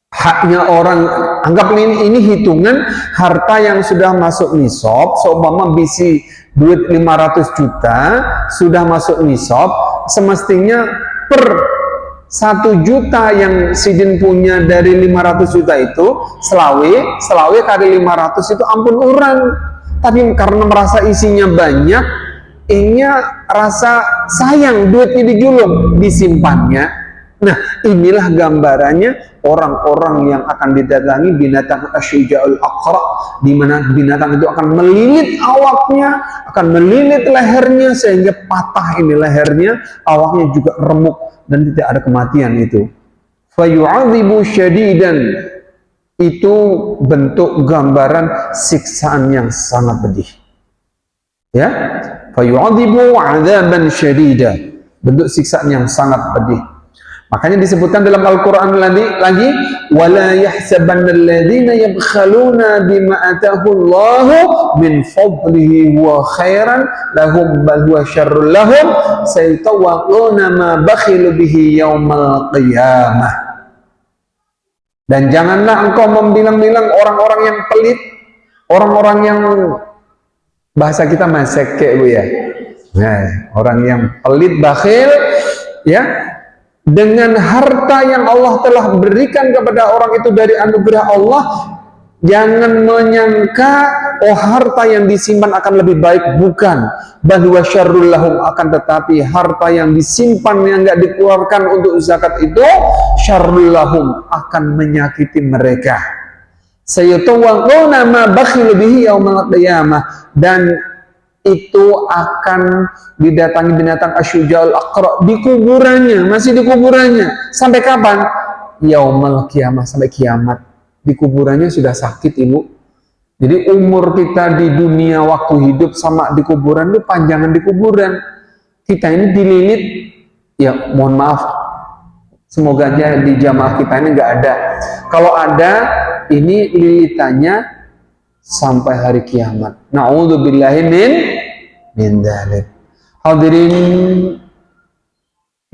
haknya orang, anggap ini hitungan harta yang sudah masuk nisab, seumpama bisi duit 500 juta sudah masuk nisab, semestinya per 1 juta yang sidin punya dari 500 juta itu selawe kali 500 itu ampun orang. Tapi karena merasa isinya banyak, ingnya rasa sayang duitnya dijulung, disimpannya. Nah, inilah gambarannya orang-orang yang akan didatangi binatang asyuja'ul aqra, di mana binatang itu akan melilit awaknya, akan melilit lehernya sehingga patah ini lehernya, awaknya juga remuk dan tidak ada kematian itu. Fayu'adzibu syadidan, itu bentuk gambaran siksaan yang sangat pedih. Ya, fayu'adzibu 'adzaban syadida, bentuk siksaan yang sangat pedih. Makanya disebutkan dalam Al-Quran lagi, wala yahsabanna alladhina yabkhaluna bima atahullahu min fadlihi wa khairan lahum bal huwa syarrul lahum saytawaquna ma bakhilu bihi yaumal qiyamah. Dan janganlah engkau membilang-bilang orang-orang yang pelit, orang-orang yang bahasa kita maseke Bu ya. Nah, orang yang pelit, bakhil ya, dengan harta yang Allah telah berikan kepada orang itu dari anugerah Allah, jangan menyangka harta yang disimpan akan lebih baik, bukan. Bal huwa syarrul lahum, akan tetapi harta yang disimpan yang enggak dikeluarkan untuk zakat itu syarrul lahum, akan menyakiti mereka. Sayatawaquna ma bakhilu bihi yaumal qiyamah, dan itu akan didatangi binatang asyuja'ul aqra di kuburannya, masih di kuburannya. Sampai kapan? Yaumul qiyamah, sampai kiamat. Di kuburannya sudah sakit Ibu. Jadi umur kita di dunia waktu hidup sama di kuburan itu panjangan di kuburan. Kita ini dililit, ya mohon maaf, semoga aja di jamaah kita ini nggak ada. Kalau ada, ini lilitannya sampai hari kiamat. Na'udzubillahi min dzalik. Hadirin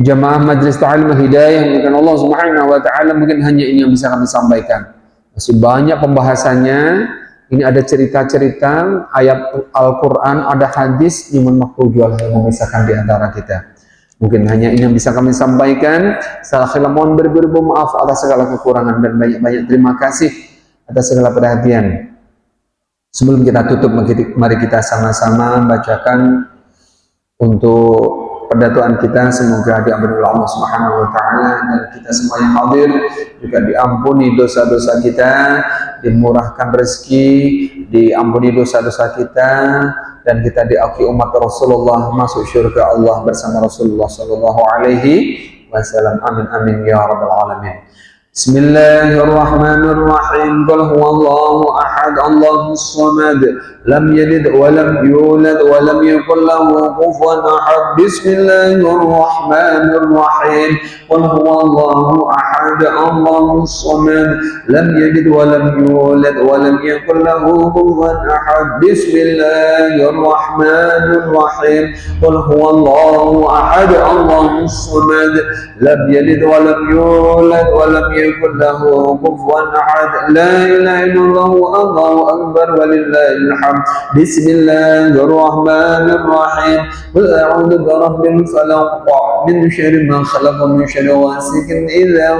jamaah Majelis Ta'lim Hidayah, mungkin Allah Subhanahu wa taala, mungkin hanya ini yang bisa kami sampaikan. Masih banyak pembahasannya. Ini ada cerita-cerita, ayat Al-Qur'an, ada hadis yang makrujual yang memisahkan di antara kita. Mungkin hanya ini yang bisa kami sampaikan. Salah mohon beribu-ribu maaf atas segala kekurangan dan banyak-banyak terima kasih atas segala perhatian. Sebelum kita tutup, mari kita sama-sama bacakan untuk perdatuan kita. Semoga diampuni oleh Allah Subhanahu wa taala, dan kita semua yang hadir juga diampuni dosa-dosa kita, dimurahkan rezeki, diampuni dosa-dosa kita, dan kita diakui umat Rasulullah masuk surga Allah bersama Rasulullah sallallahu alaihi wasallam. Amin amin ya rabbal alamin. Bismillahirrahmanirrahim. Qul huwallahu ahad, Allahus samad, lam yalid wa lam yulad wa lam yakul lahu kufuwan ahad. Bismillahirrahmanirrahim. Qul huwallahu ahad, Allahus samad, lam yalid wa lam yulad wa lam yakul lahu kufuwan ahad. Bismillahirrahmanirrahim. Qul huwallahu ahad, Allahus samad, lam yalid wa lam yulad wa lam yakul lahu kufuwan ahad. La ilaha illallah, Allahu akbar, walillahil hamd. Bismillahirrahmanirrahim. Qul a'udzu birabbil falaq, min syarri ma khalaq, min syarri ghasiqin idza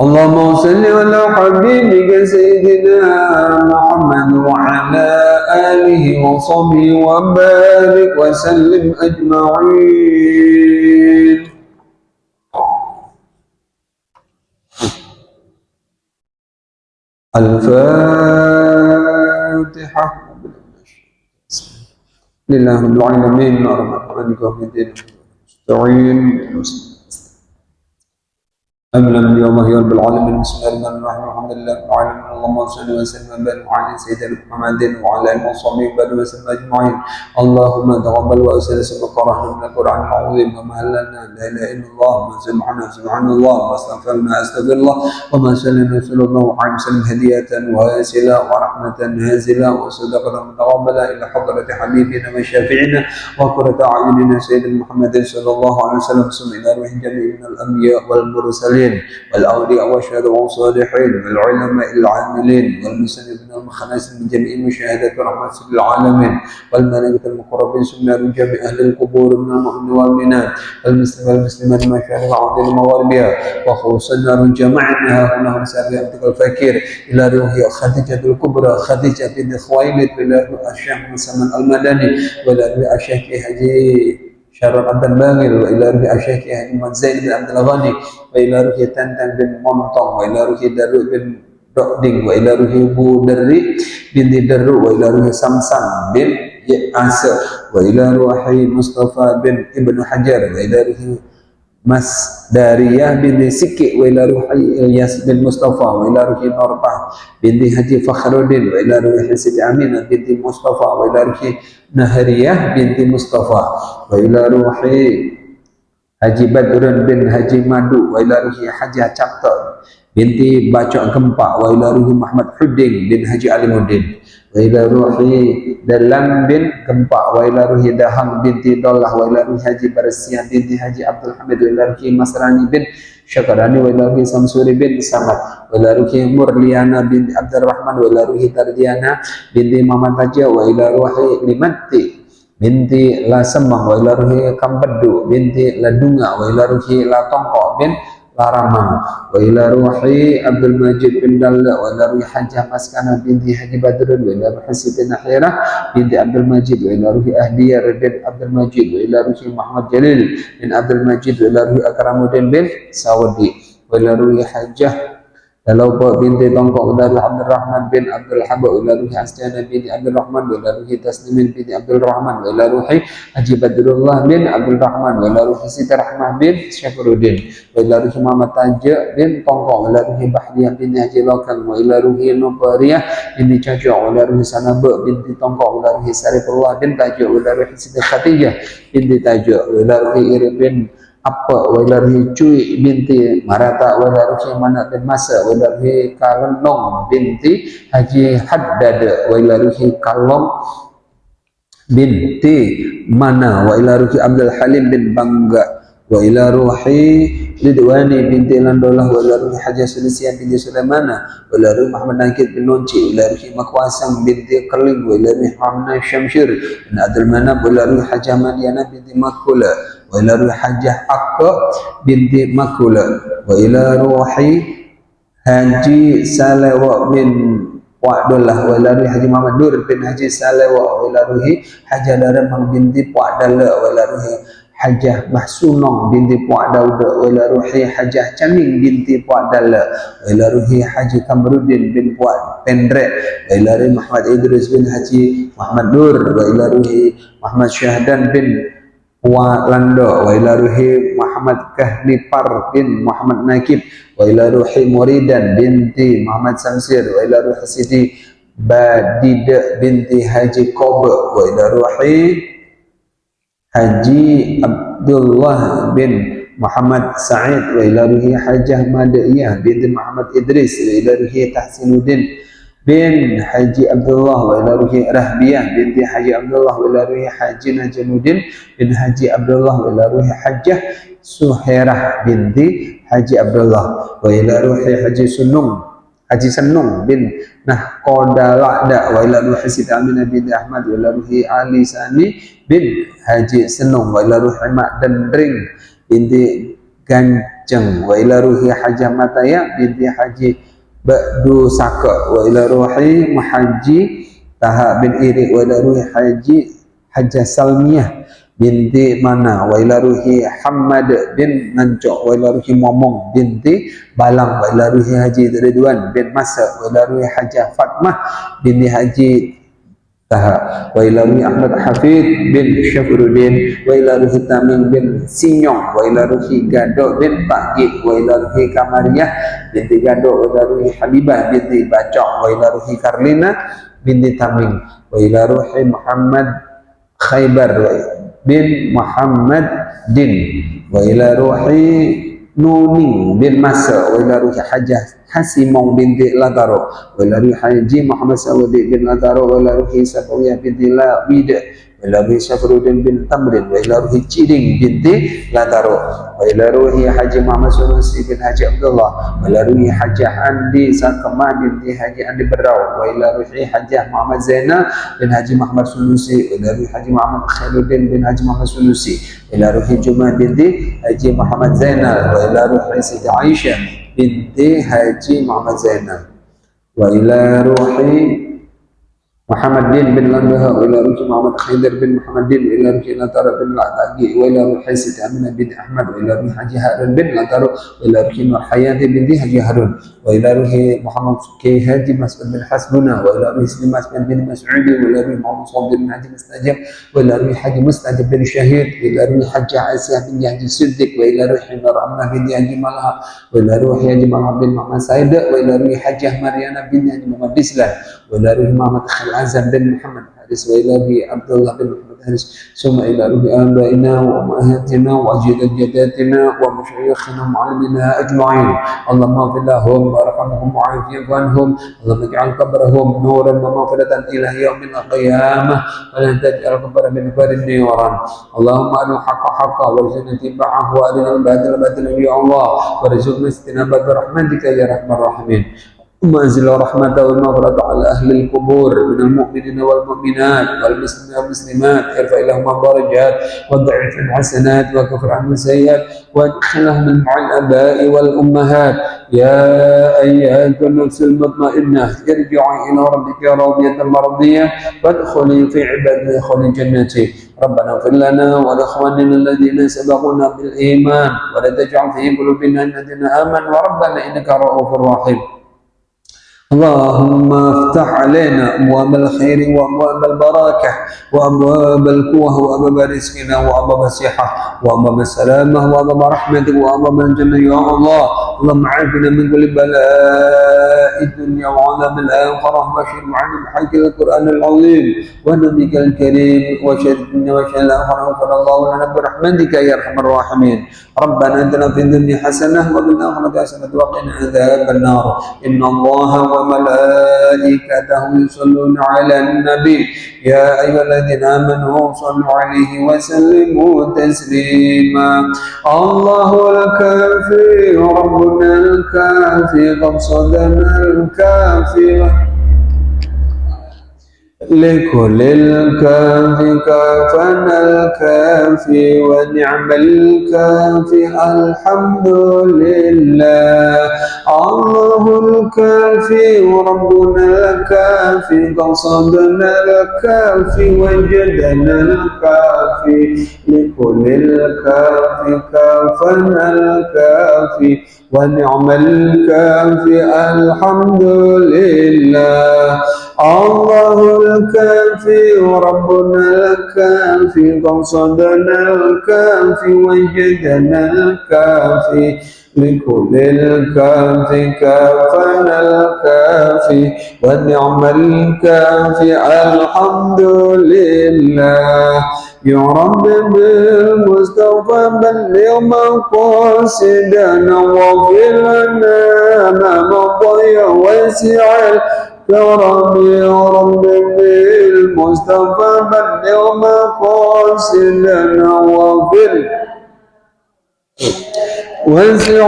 اللهم صل على حبيبك سيدنا محمد وعلى آله وصحبه وبارك وسلم أجمعين. الفاتحة. لله رب العالمين الرحمن الرحيم نستعين أمنا يا الله يا رب العالمين بسم الله الرحمن الرحيم الحمد لله رب العالمين اللهم صل وسلم وبارك على سيدنا محمد وعلى آله وصحبه وسلم أجمعين. اللهم تقبل وأسأل سبق رحمة من القرآن العظيم وما هلنا لا إله إلا الله سبحان الله واستغفرنا أستغفر الله وما سلم رسول الله عليه وسلم هدية واسلة ورحمة نازلة وصدقة متقبلة إلى حضرة حبيبنا وشافعنا وقرة أعيننا سيدنا محمد صلى الله عليه وسلم ثم إلى روح جميع من الأنبياء والمرسلين والأولياء والشهداء والصالحين والعلماء العاملين والمسلمين والمخلصين من جميع مشاهدة رحمة العالمين والملائكة المقربين ثم من جميع أهل القبور من المؤمنين والمؤمنات والمسلمات مشاهد العظيم المغاربية وخصوصا جمعنا هنا ونسأل عبدك الفكير إلى روح خديجة الكبرى خديجة بنت خويلد إلى روح الشيخ مسلم المدني وإلى روح الشيخ حجي Syarul Abdan Bangil wa ila ruhi asyik Ahmad Zain bin Abdul Ghani wa ila ruhi Tantang bin Montong wa ila ruhi Daruk bin Dokding wa ila ruhi Bu Darri binti Daruk wa ila ruhi Samsam bin Asa wa ila ruhi Mustafa bin Ibnu Hajar wa ila ruhi Mas Dariyah binti Sikik wa ila ruhi Ilyas bin Mustafa wa ila ruhi Norbah binti Haji Fakhruddin wa ila ruhi Siti Aminah binti Mustafa wa ila ruhi Nahariyah binti Mustafa wa ila ruhi Haji Badrun bin Haji Madu wa ila ruhi Haji Capta binti Bacok Gempak wa ila ruhi Muhammad Huddin bin Haji Alimuddin wa ila ruhi Dalam bin Gempak wa ila ruhi Daham binti Dollah wa ila ruhi Haji Barsiah binti Haji Abdul Hamid wa ila ruhi Masrani bin Syakarani wa ila ruhi Samsuri bin Samad wa ila ruhi Murliana binti Abdul Rahman wa ila ruhi Tardiana binti Muhammad Tajah wa ila ruhi Limanti binti La Semang wa ila ruhi Kambedu binti Ladunga wa ila ruhi La Tongko bin Laramang wa ila ruhi Abdul Majid bin Dalla wa ila ruhi Hajah Maskana binti Haji Badrun wa ila ruhi Siti Nahirah binti Abdul Majid wa ila ruhi Ahdiyar bin Abdul Majid wa ila ruhi Muhammad Jalil bin Abdul Majid wa ila ruhi Akramuddin bin Sawadi wa ila ruhi Hajah Dalaupa binti Tongkok dari Abdul Rahman bin Abdul Habib ila ruhi Asjana binti Abdul Rahman ila ruhi Taslimin binti Abdul Rahman ila ruhi Haji Badrullah bin Abdul Rahman ila ruhi Siti Rahmah bin Syafruddin ila ruhi Muhammad Tajak bin Tongkok ila ruhi Bahdiyah binti Haji Lokal ila ruhi Nubariyah binti Cacok ila ruhi Sanabak binti Tongkok ila ruhi Sarifullah bin Tajak ila ruhi Siti Khatijah binti Tajak ila ruhi Iri bin Apa wa ila ruhi Cuy binti Marata wa ila ruhi Manat bin Masa wa ila ruhi Kalong binti Haji Haddad wa ila ruhi Kalong binti Mana wa ila ruhi Abdul Halim bin Bangga wa ila ruhi Ridwani binti Landolah wa ila ruhi Haji Sulisian binti Sulaimana wa ila ruhi Muhammad Nakid bin Nunci wa ila ruhi Makwasam binti Kerling wa ila ruhi Muhammad Syamsyir bin Abdul Manab wa ila ruhi Haji Madiana binti Makula wa ila ruhi Hajjah Akka binti Makula wa ila ruhi Haji Salewa bin Wa'dullah wa ila ruhi Haji Muhammad Nur bin Haji Salewa wa ila ruhi Hajjah Daramang binti Wa'dala wa ila ruhi Hajjah Mahsunong binti Wa'dauda wa ila ruhi Hajjah Caming binti Wa'dala wa ila ruhi Haji Kamruddin bin Wa'pendre wa ila ruhi Muhammad Idris bin Haji Muhammad Nur wa ila ruhi Muhammad Syahdan bin wa Lando wa ila ruhi Muhammad Kahnipar bin Muhammad Nakib wa ila ruhi Muridan binti Muhammad Samsir wa ila ruhi Siti Badida binti Haji Koba wa ila ruhi Haji Abdullah bin Muhammad Sa'id wa ila ruhi Hajjah Madiyah binti Muhammad Idris wa ila ruhi Tahsinuddin bin Haji Abdullah wa ila ruhi Rahbiyah binti Haji Abdullah wa ila ruhi Haji Najamuddin bin Haji Abdullah wa ila ruhi Hajjah Suhairah binti Haji Abdullah wa ila ruhi Haji Senung bin Nahkodalada wa ila ruhi Siti Aminah binti Ahmad wa ila ruhi Ali Sani bin Haji Senung wa ila ruhi Mak Dendring binti Ganjeng. Wa ila ruhi Hajah Mataya binti Haji Ba'du Saka. Wa ila ruhi Muhaji Taha bin Iri. Wa ila ruhi Haji Hajah Salmiyah binti Mana. Wa ila ruhi Hamad bin Nancok. Wa ila ruhi Momong binti Balang. Wa ila ruhi Haji Ridwan bin Masa. Wa ila ruhi Hajah Fatmah binti Haji Taha. Wa ila ruhi Ahmad Hafid bin Syafruddin. Wa ila ruhi Tamim bin Sinyong. Wa ila ruhi Gadok bin Pakgit. Wa ila ruhi Kamariyah binti Gadok. Wa ila ruhi Habibah binti Bacok. Wa ila ruhi Karlina binti Tamim. Wa ila ruhi Muhammad Khaybar bin Muhammad Din. Wa ila ruhi Nuning bin Masa. Wa ila ruhi Hajah Hasimong binti Lataro. Wa ila ruhi Haji Muhammad Sawadi bin Lataro. Wa ila ruhi Safawiyah binti Labid. Wa ila ruhi Syafruddin bin Tamrin. Wa ila ruhi Ciding binti Lataro. Wa ila ruhi Haji Muhammad Sunusi bin Haji Abdullah. Wa ila ruhi Hajah Andi Sakemah binti Haji Andi Berau. Wa ila ruhi Hajah Muhammad Zainal bin Haji Muhammad Sunusi. Wa ila ruhi Haji Muhammad Khairuddin bin Haji Muhammad Sunusi. Wa ila ruhi Jumah binti Haji Muhammad Zainal. Wa ila ruhi Siti Aisyah binti Haji Muhammad Zainal. Wa ila ruhi Muhammad bin Landaha. Wa ila ruhi Muhammad Khidr bin Muhammad bin. Wa ila ruhi Latara bin Latagi. Wa ila ruhi Siti Aminah bin Ahmad. Wa ila ruhi Haji Harun bin Lataro. Wa ila ruhi Nur Hayati binti Haji Harun. Wa ila ruhi Muhammad K. Haji Mas'ud bin Hasbuna. Wa ila ruhi Slimas bin Mas'ud. Wa ila ruhi Muhammad Sabir bin Haji Mustajab. Wa ila ruhi Haji Mustajab bin Syahid. Wa ila ruhi Haji Aisyah bin Haji Siddiq. Wa ila ruhi Nur Amnah bin Haji Malha. Wa ila ruhi Haji Malha bin Muhammad Said. Wa ila ruhi Hajah Maryana bin Haji Muhammad Dislan. Wa ila ruhi Muhammad Khal Azam bin Muhammad Haris. Wa ila ruhi Abdullah bin Muhammad Haris. Summa ila ruhi abaina wa ummahatina wa ajdadatina wa masyayikhina mu'allimina ajma'in. Allahumma ighfir lahum warhamhum wa'afi anhum. Allahumma ij'al qabrahum nuran wa maghfiratan ila yaumil qiyamah wa la taj'al qabrahum min farin niran. Allahumma arina al-haqqa haqqan warzuqna ittiba'ahu wa arina al-batila batilan ya Allah warzuqna istinabata rahmatika ya arhamar rahimin. وأنزل رحمة والمغفرة على أهل القبور من المؤمنين والمؤمنات والمسلمين والمسلمات. ارفع لهم الدرجات وضعف الحسنات وكفر عنهم السيئات وادخلهم مع الآباء والأمهات. يا أيها النفس المطمئنة ارجعي إلى ربك راضية مرضية وادخلي في عبادي ادخلي جنتي. ربنا اغفر لنا ولإخواننا الذين سبقونا بالإيمان ولا تجعل في قلوبنا الذين آمنوا ربنا إنك رؤوف رحيم. اللهم افتح علينا أبواب الخير وأبواب البركة وأبواب القوة وأبواب رزقنا وأبواب الصحة وأبواب السلامة وأبواب رحمتك وأبواب الجنة يا الله. اللهم عافنا من كل بلاء الدنيا وعذاب الآخرة واشهد عنا بحق القرآن العظيم ونبيك الكريم وشهد الدنيا وشهد الآخرة وغفر الله لنا برحمتك يا أرحم الراحمين. ربنا آتنا في الدنيا حسنة وفي الآخرة حسنة وقنا عذاب النار. إن الله وملائكته يصلون على النبي يا أيها الذين آمنوا صلوا عليه وسلموا تسليما. الله الكافي ربنا الكافي قصدنا الكافي لكل الكافي كافنا الكافي ونعم الكافي الحمد لله. الله الكافي وربنا الكافي قصدنا الكافي وجدنا الكافي لكل الكافي كافنا الكافي ونعم الكافي الحمد لله. الله الكافي وربنا الكافي قصدنا الكافي وجدنا الكافي لكل الكافي كافنا الكافي ونعم الكافي الحمد لله. يا رب بالمصطفى بلغ مقاصدنا واغفر لنا ما مضى واسع الكرم. يا رب بالمصطفى بلغ مقاصدنا واغفر واسع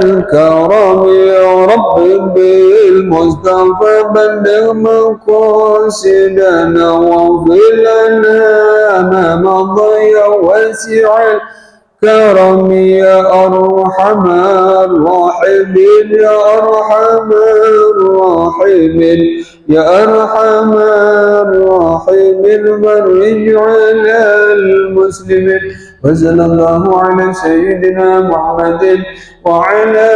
الكرم. يا رب بالمصطفى بلغ مقاصدنا واغفر لنا ما مضى واسع كرم يا أرحم الراحمين يا أرحم الراحمين يا أرحم الراحمين فرج على المسلمين وصلى الله على سيدنا محمد وعلى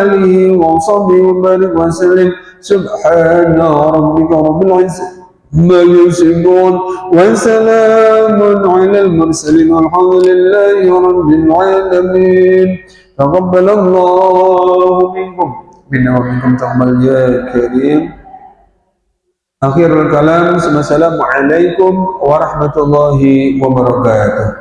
آله وصحبه وبارك وسلم سبحان ربك رب العزة ما يصفون وسلام على المرسلين والحمد لله رب العالمين تقبل الله منكم منا ومنكم تقبل يا كريم akhirul kalam. Assalamualaikum warahmatullahi wabarakatuh.